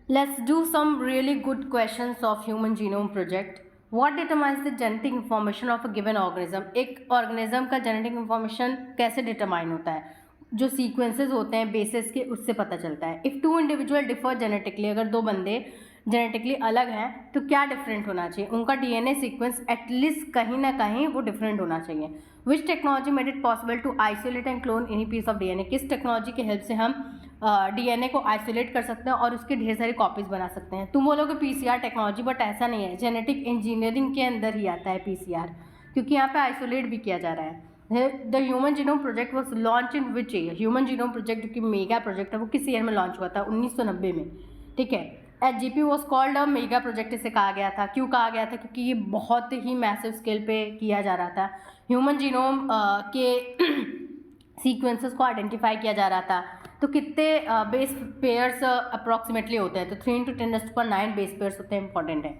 Let's do some really good questions of Human Genome Project. What determines the genetic information of a given organism? एक organism का genetic information कैसे determine होता है? जो sequences होते हैं bases के, उससे पता चलता है. If two individual differ genetically, अगर दो बंदे जेनेटिकली अलग हैं तो क्या डिफरेंट होना चाहिए? उनका डीएनए सीक्वेंस एटलीस्ट कहीं ना कहीं वो डिफरेंट होना चाहिए. Which technology made it possible to isolate and clone any piece of DNA? किस टेक्नोलॉजी की हेल्प से हम डीएनए को आइसोलेट कर सकते हैं और उसके ढेर सारी कॉपीज बना सकते हैं? तुम बोलोगे पीसीआर टेक्नोलॉजी, बट ऐसा नहीं है. जेनेटिक इंजीनियरिंग के अंदर ही आता है पीसीआर, क्योंकि यहाँ पे आइसोलेट भी किया जा रहा है. The human genome project was launch in which year? Human genome project जो कि मेगा प्रोजेक्ट है वो किस ईयर में लॉन्च हुआ था? 1990 में. ठीक है. HGP was called a mega project इसे कहा गया था. क्यों कहा गया था? क्योंकि ये बहुत ही मैसिव स्केल पे किया जा रहा था. ह्यूमन जीनोम के सीक्वेंसेस को आइडेंटिफाई किया जा रहा था. तो कितने बेस पेयर्स अप्रॉक्सीमेटली होते हैं? तो 3 × 10⁹ बेस पेयर्स होते हैं. इंपॉर्टेंट है.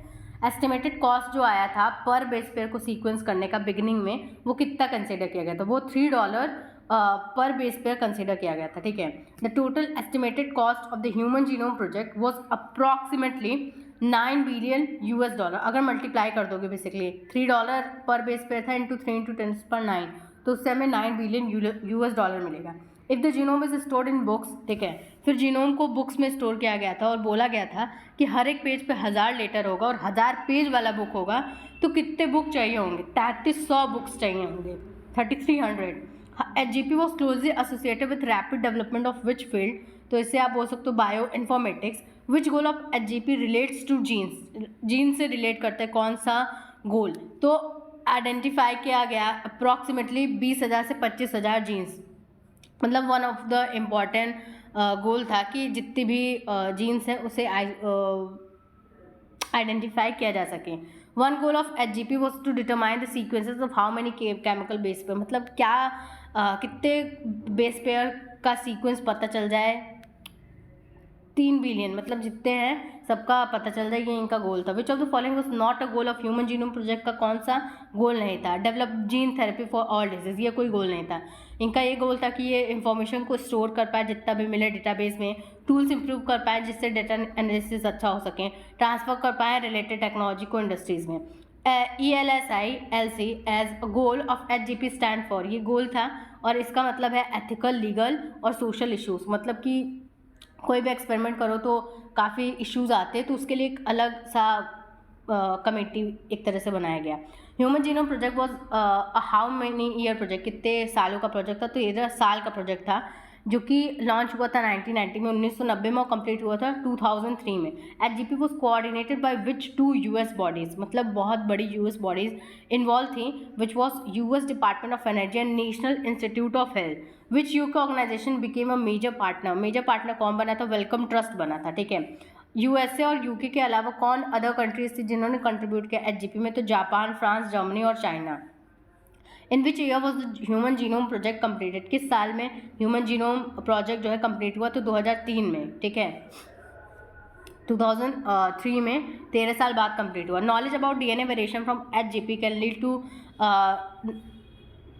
एस्टिमेटेड कॉस्ट जो आया था पर बेस पेयर को सीक्वेंस करने का बिगिनिंग में, वो कितना कंसिडर किया गया था? वो $3 पर बेस पेयर कंसिडर किया गया था. ठीक है. The total estimated cost of the human genome project was approximately $9 billion. अगर मल्टीप्लाई कर दोगे बेसिकली $3 पर बेस पेयर था इंटू 3 × 10⁹, तो उससे हमें $9 बिलियन मिलेगा. If the genome is stored in books, ठीक है, फिर जीनोम को बुक्स में स्टोर किया गया था और बोला गया था कि हर एक पेज पे 1000 लेटर होगा और 1000 पेज वाला बुक होगा. तो कितने बुक चाहिए होंगे? 3300 बुक्स चाहिए होंगे. 3300. HGP was closely associated with rapid development of which field? तो इससे आप बोल सकते हो bioinformatics. Which goal of HGP relates to genes? Gene से रिलेट करता है कौन सा गोल? तो आइडेंटिफाई किया गया अप्रॉक्सीमेटली 20,000 से 25,000 जीन्स. मतलब वन ऑफ द इम्पॉर्टेंट गोल था कि जितनी भी जीन्स हैं उसे आइडेंटिफाई किया जा सके. One goal of HGP was to determine the sequences of how many chemical base pair. मतलब क्या कितने बेस पेयर का सीक्वेंस पता चल जाए? 3 बिलियन, मतलब जितने हैं सबका पता चल जाए, ये इनका गोल था. विच of the following was not a goal of human genome project? का कौन सा गोल नहीं था? Develop gene therapy for all disease, ये कोई गोल नहीं था. इनका ये गोल था कि ये इन्फॉर्मेशन को स्टोर कर पाए जितना भी मिले डेटाबेस में, टूल्स इंप्रूव कर पाए जिससे डेटा एनालिसिस अच्छा हो सके, ट्रांसफर कर पाए रिलेटेड टेक्नोलॉजी को इंडस्ट्रीज में. ELSI as a goal of HGP stand for, ये गोल था और इसका मतलब है एथिकल, लीगल और सोशल इश्यूज. मतलब कि कोई भी एक्सपेरिमेंट करो तो काफ़ी इश्यूज आते हैं, तो उसके लिए एक अलग सा कमेटी एक तरह से बनाया गया. Human genome project was how many year project? कितने सालों का प्रोजेक्ट था? तो 13 साल का प्रोजेक्ट था जो कि लॉन्च हुआ था 1990 में, 1990 में, और कंप्लीट हुआ था 2003 में. HGP was coordinated by which 2 US bodies? मतलब बहुत बड़ी US बॉडीज़ इन्वॉल्व थी. Which was US department of energy and national institute of health. Which UK organization became a major partner? Major partner कौन बना था? वेलकम ट्रस्ट बना था. ठीक है. USA और UK के अलावा कौन अदर कंट्रीज थी जिन्होंने कंट्रीब्यूट किया HGP में? तो जापान, फ्रांस, जर्मनी और China. In which year was the human genome project completed? किस साल में ह्यूमन जीनोम प्रोजेक्ट जो है कंप्लीट हुआ? तो 2003 में. ठीक है. 2003 में 13 साल बाद कंप्लीट हुआ. Knowledge about DNA variation from HGP can lead to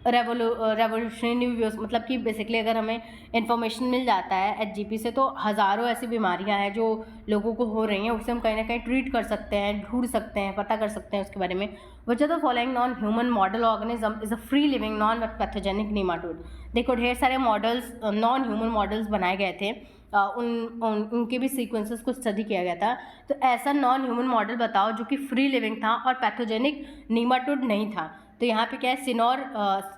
revolutionary views. मतलब कि बेसिकली अगर हमें इन्फॉर्मेशन मिल जाता है HGP से, तो हज़ारों ऐसी बीमारियां हैं जो लोगों को हो रही हैं, उससे हम कहीं ना कहीं ट्रीट कर सकते हैं, ढूंढ सकते हैं, पता कर सकते हैं उसके बारे में. Which are the following non human model organism is a free living non pathogenic nematode? देखो ढेर सारे मॉडल्स, नॉन ह्यूमन मॉडल्स बनाए गए थे. उनके भी सीक्वेंसेस को स्टडी किया गया था. तो ऐसा नॉन ह्यूमन मॉडल बताओ जो कि फ्री लिविंग था और पैथोजेनिक नीमाटोड नहीं था. तो यहाँ पे क्या है?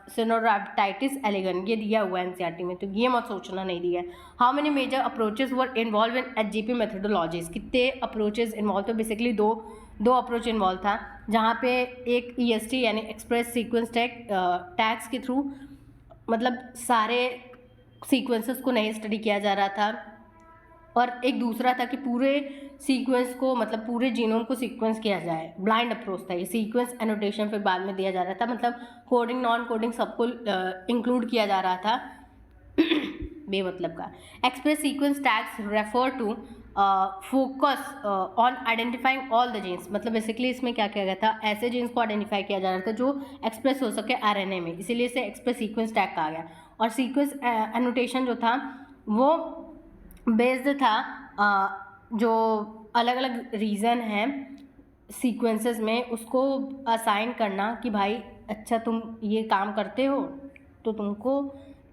सिनोराप्टाइटिस एलिगन, ये दिया हुआ है NCERT में, तो ये मत सोचना नहीं दिया है. How many major approaches were involve in HGP methodologies? कितने अप्रोचेज इन्वॉल्व? तो बेसिकली दो अप्रोच इन्वॉल्व था, जहाँ पे एक EST यानी एक्सप्रेस सीक्वेंस टैग्स के थ्रू, मतलब सारे सीक्वेंसेस को नहीं स्टडी किया जा रहा था, और एक दूसरा था कि पूरे सीक्वेंस को, मतलब पूरे जीनोम को सीक्वेंस किया जाए. ब्लाइंड अप्रोच था ये. सीक्वेंस एनोटेशन फिर बाद में दिया जा रहा था, मतलब कोडिंग नॉन कोडिंग सबको इंक्लूड किया जा रहा था बेमतलब का. Express sequence tags refer to focus on identifying all the genes. मतलब बेसिकली इसमें क्या किया गया था? ऐसे जीन्स को आइडेंटिफाई किया जा रहा था जो एक्सप्रेस हो सके RNA में, इसीलिए इसे एक्सप्रेस सीक्वेंस टैग कहा गया. और सीक्वेंस एनोटेशन जो था वो बेस्ड था जो अलग अलग रीज़न हैं सीक्वेंसेस में, उसको असाइन करना कि भाई अच्छा तुम ये काम करते हो, तो तुमको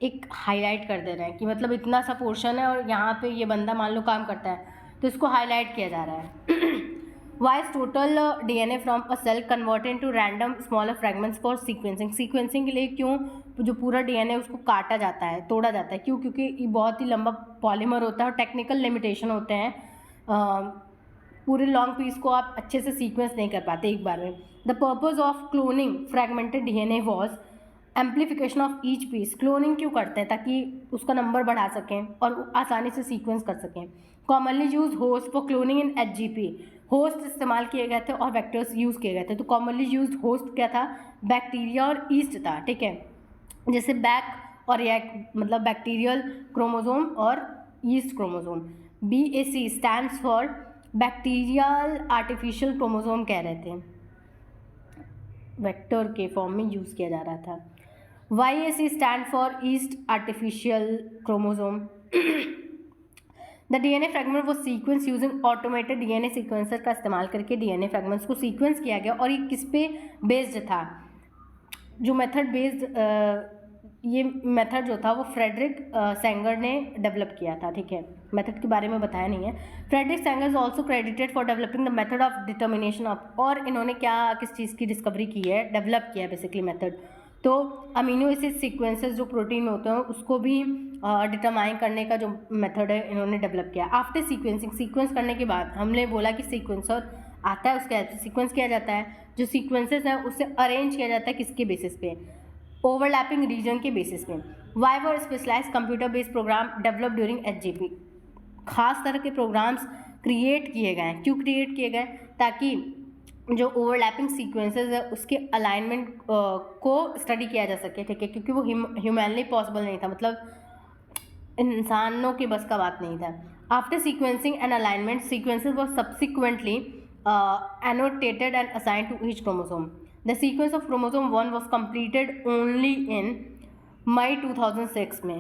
एक हाईलाइट कर दे रहे हैं कि मतलब इतना सा पोर्शन है और यहाँ पे ये बंदा मान लो काम करता है, तो इसको हाईलाइट किया जा रहा है. Why is total DNA from a cell converted into random smaller fragments for sequencing? Sequencing के लिए क्यों जो पूरा DNA उसको काटा जाता है, तोड़ा जाता है, क्यों? क्योंकि ये बहुत ही लंबा पॉलीमर होता है और टेक्निकल लिमिटेशन होते हैं. पूरे लॉन्ग पीस को आप अच्छे से सीक्वेंस नहीं कर पाते एक बार में. The purpose of cloning fragmented DNA was amplification of each piece. Cloning क्यों करते हैं? ताकि उसका नंबर बढ़ा सकें और आसानी से सीक्वेंस कर सकें. Commonly use host for cloning in HGP. Host इस्तेमाल किए गए थे और वेक्टर्स यूज़ किए गए थे. तो कॉमनली यूज्ड होस्ट क्या था? बैक्टीरिया और ईस्ट था. ठीक है, जैसे बैक और रिएक्ट मतलब बैक्टीरियल क्रोमोसोम और east chromosome. BAC stands for bacterial artificial chromosome कह रहे थे, वेक्टर के फॉर्म में यूज़ किया जा रहा था. YAC stand for yeast artificial chromosome. The DNA fragment वो sequence using automated DNA sequencer का इस्तेमाल करके DNA फ्रेगमेंट्स को सीक्वेंस किया गया. और ये किस पे बेस्ड था? जो मेथड बेस्ड ये मेथड जो था वो फ्रेडरिक सेंगर ने डेवलप किया था. ठीक है, मेथड के बारे में बताया नहीं है. Frederick Sanger is also credited for developing the method of determination of. और इन्होंने क्या किस चीज़ की डिस्कवरी की है, डेवलप किया है बेसिकली मेथड. तो अमीनो एसिड सीक्वेंसेस जो प्रोटीन होते हैं उसको भी डिटरमाइन करने का जो मेथड है इन्होंने डेवलप किया. आफ्टर सीक्वेंसिंग, सीक्वेंस करने के बाद हमने बोला कि सीक्वेंसर आता है, उसके हेल्प से सीक्वेंस किया जाता है. जो सीक्वेंसेस हैं उससे अरेंज किया जाता है किसके बेसिस पे? ओवरलैपिंग रीजन के बेसिस पे. Why were specialized computer based program develop during HGP. खास तरह के प्रोग्राम्स क्रिएट किए गए हैं. क्यों क्रिएट किए गए? ताकि जो ओवरलैपिंग सीक्वेंसेस है उसके अलाइनमेंट को स्टडी किया जा सके. ठीक है, क्योंकि वो ह्यूमनली पॉसिबल नहीं था, मतलब इंसानों की बस का बात नहीं था. After sequencing and alignment, sequences were subsequently annotated and assigned to each chromosome. The sequence of chromosome 1 was completed only in मई 2006 में.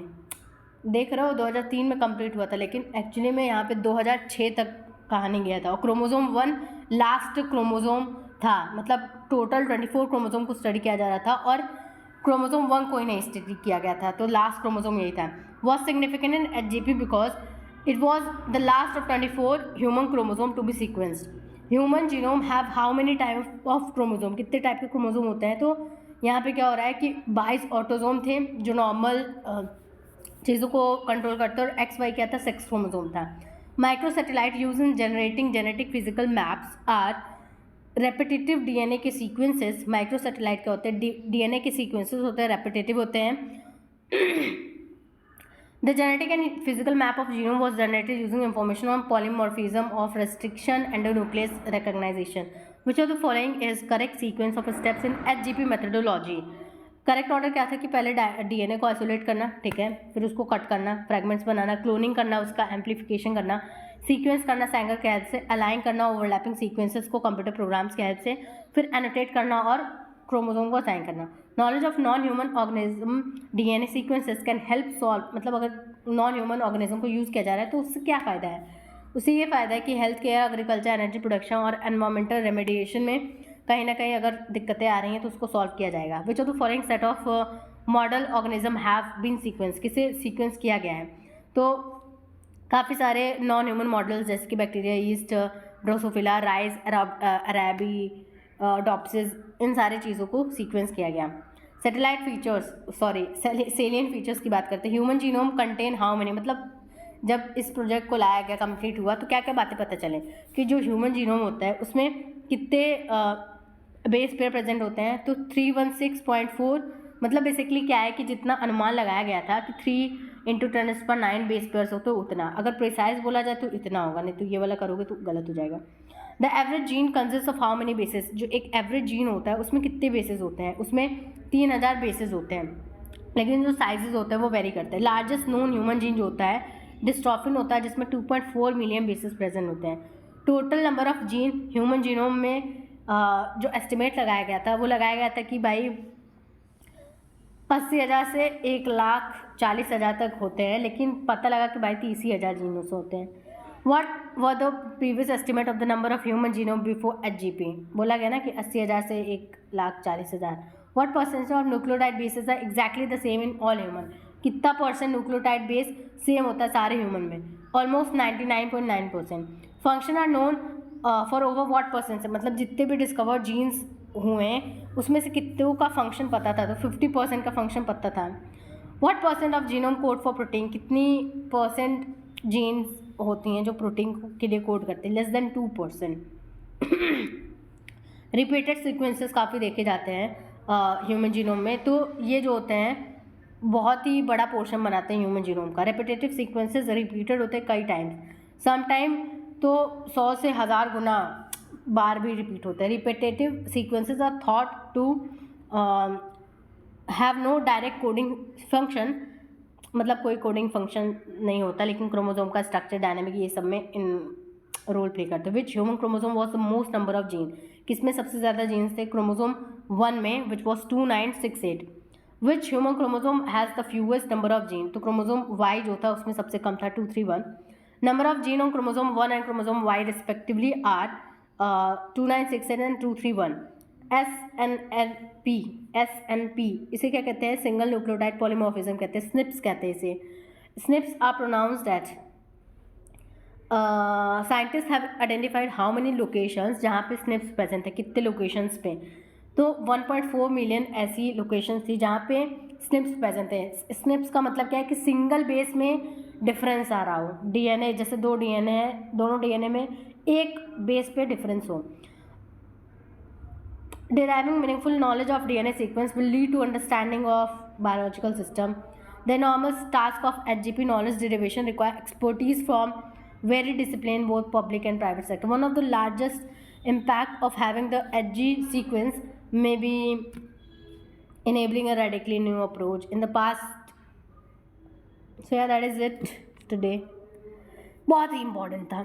देख रहे हो 2003 में कंप्लीट हुआ था, लेकिन एक्चुअली में यहाँ पे 2006 तक कहानी गया था. और क्रोमोसोम 1 लास्ट क्रोमोसोम था, मतलब टोटल 24 क्रोमोसोम को स्टडी किया जा रहा था और क्रोमोसोम 1 को ही नहीं स्टडी किया गया था. तो लास्ट क्रोमोसोम यही था. Was significant in HGP because it was the last of 24 human chromosome to be sequenced. Human genome have how many type of chromosome, कितने टाइप के क्रोमोसोम होते हैं? तो यहाँ पे क्या हो रहा है कि 22 ऑटोसोम थे जो नॉर्मल चीज़ों को कंट्रोल करते हैं, और XY क्या था? सेक्स क्रोमोसोम था. Microsatellite use in generating genetic physical maps are repetitive DNA के सीक्वेंसेस. माइक्रो सैटेलाइट क्या होते हैं? DNA के सीक्वेंसेस होते हैं, रेपिटेटिव होते हैं. The genetic and physical map of genome was generated using information on polymorphism of restriction and nucleus recognition. Which of the following is correct sequence of steps in HGP methodology? Correct order क्या था कि पहले DNA को isolate करना, ठीक है, फिर उसको कट करना, फ्रेगमेंट्स बनाना, क्लोनिंग करना, उसका एम्पलीफिकेशन करना, सीक्वेंस करना सैंगर के हेल्प से, अलाइन करना ओवरलैपिंग सीक्वेंसेस को कंप्यूटर प्रोग्राम्स के हेल्प से, फिर एनोटेट करना और क्रोमोसोम को असाइन करना. Knowledge of non human organism DNA sequences can help solve. मतलब अगर नॉन ह्यूमन ऑर्गेनिज्म को यूज़ किया जा रहा है तो उससे क्या फ़ायदा है? उससे ये फ़ायदा है कि health care, agriculture, energy production और एनवायरमेंटल रेमेडिएशन में कहीं ना कहीं अगर दिक्कतें आ रही हैं तो उसको सॉल्व किया जाएगा. Which of the following set of model organism have been sequence, किसे सीक्वेंस किया गया है? तो काफ़ी सारे नॉन ह्यूमन मॉडल्स जैसे कि बैक्टीरिया, ईस्ट, ड्रोसोफिला, राइस, अराबी, डॉप्सिस, इन सारी चीज़ों को सीक्वेंस किया गया. सैटेलाइट फीचर्स, सेलियन फीचर्स की बात करते हैं. Human genome contain how many, मतलब जब इस प्रोजेक्ट को लाया गया, कंप्लीट हुआ, तो क्या क्या बातें पता चले कि जो ह्यूमन जीनोम होता है उसमें कितने बेस पेयर प्रेजेंट होते हैं? तो 316.4. मतलब बेसिकली क्या है कि जितना अनुमान लगाया गया था कि 3 × 10⁹ बेस पेयर्स होते उतना, अगर प्रिसाइज बोला जाए तो इतना होगा, नहीं तो ये वाला करोगे तो गलत हो जाएगा. The average gene consist of how many basis. जो एक एवरेज जीन होता है उसमें कितने बेसिस होते हैं? उसमें 3000 बेसिस होते हैं, लेकिन जो साइजेस होते हैं वो वेरी करते हैं. लार्जेस्ट नोन ह्यूमन जीन जो होता है डिस्ट्रॉफिन होता है, जिसमें 2.4 मिलियन बेसिस प्रेजेंट होते हैं. Total number of gene human genome में जो एस्टिमेट लगाया गया था वो लगाया गया था कि भाई 80,000 से 1,40,000 तक होते हैं, लेकिन पता लगा कि भाई 30,000 जीनों से होते हैं. What were the previous estimate of the number of human genome before HGP? बोला गया ना कि 80,000 से 1,40,000. What percentage of nucleotide bases are exactly the same in all human? कितना परसेंट न्यूक्लियोटाइड बेस सेम होता है सारे ह्यूमन में? Almost 99.9%. Function are known for over what percent, मतलब जितने भी डिस्कवर जीन्स हुए हैं उसमें से कितनों का फंक्शन पता था? तो 50% का फंक्शन पता था. What percent of genome code for protein? कितनी परसेंट जीन्स होती हैं जो प्रोटीन के लिए कोड करते हैं? Less than 2%. रिपीटेड सीक्वेंसेस काफ़ी देखे जाते हैं ह्यूमन जीनोम में, तो ये जो होते हैं बहुत ही बड़ा पोर्शन बनाते हैं ह्यूमन जीनोम का. रेपिटेटिव सीक्वेंसेस रिपीटेड होते हैं कई टाइम्स, सम टाइम तो 100 से 1000 गुना बार भी रिपीट होते हैं. Repetitive sequences are thought to have no direct coding function, मतलब कोई कोडिंग फंक्शन नहीं होता, लेकिन क्रोमोसोम का स्ट्रक्चर, डायनामिक, ये सब में इन रोल प्ले करते हैं. Which human chromosome was the most number of gene? किसमें सबसे ज़्यादा जीन्स थे? क्रोमोसोम 1 में, which was 2968. Which human chromosome has the fewest number of gene? तो क्रोमोसोम वाई जो था उसमें सबसे कम था, 231. Number of gene on chromosome 1 and chromosome Y respectively are 2968 and 231. SNP इसे क्या कहते हैं? सिंगल न्यूक्लियोटाइड पॉलीमॉर्फिज्म कहते हैं, SNPs कहते हैं इसे. SNPs are pronounced at scientist have identified how many locations जहाँ पे SNPs प्रेजेंट है, कितने लोकेशंस पे? तो 1.4 मिलियन ऐसी लोकेशंस थी जहाँ पे SNPs प्रेजेंट है. SNPs का मतलब क्या है कि सिंगल बेस में डिफरेंस आ रहा हो. DNA जैसे 2 DNA है, दोनों DNA में एक बेस पे डिफरेंस हो. Deriving meaningful knowledge of DNA sequence will lead to understanding of biological system. The enormous task of HGP knowledge derivation require expertise from varied discipline, both public and private sector. One of the largest impact of having the HG sequence may be enabling a radically new approach in the past. So yeah, that is it today. बहुत ही important था.